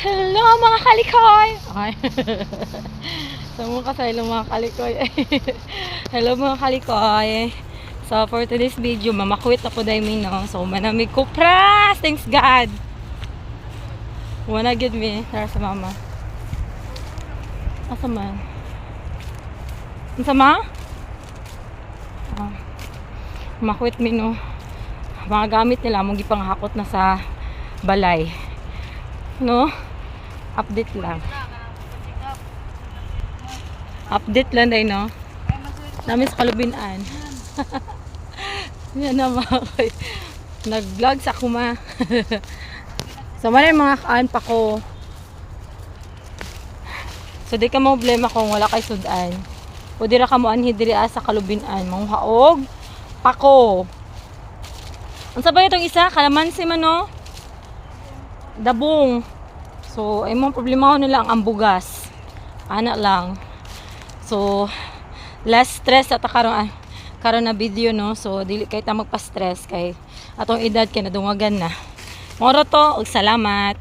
Hello mga kalikoy! Okay. Samo ka sa hello mga kalikoy. Hello mga kalikoy. So for today's video, mamakwit ako dahil no. So manamig ko pras! Thanks God! Wanna get me? Tara sa mama. Asa man? Ang sama? Oh. Makwit mi no. Mga gamit nila mong gipanghakot na sa balay. No? Update lang. Update lang dahil no? Namin sa Kalubinan. Yan na mga koy. Nag-vlog sa kuma. So maraming mga kaan pa ko. So di ka mo problema kung wala kay sudan. O di ra ka mo anhi diri sa Kalubinan. Mga haog pako. Ang sabay itong isa, kalamansi man no? Dabong. So, ay mong problema ko nila ang bugas. Ana lang. So, less stress at karon na video no. So, dili kay ta magpa-stress kay atong edad kay nadungagan na. Moro to, og salamat.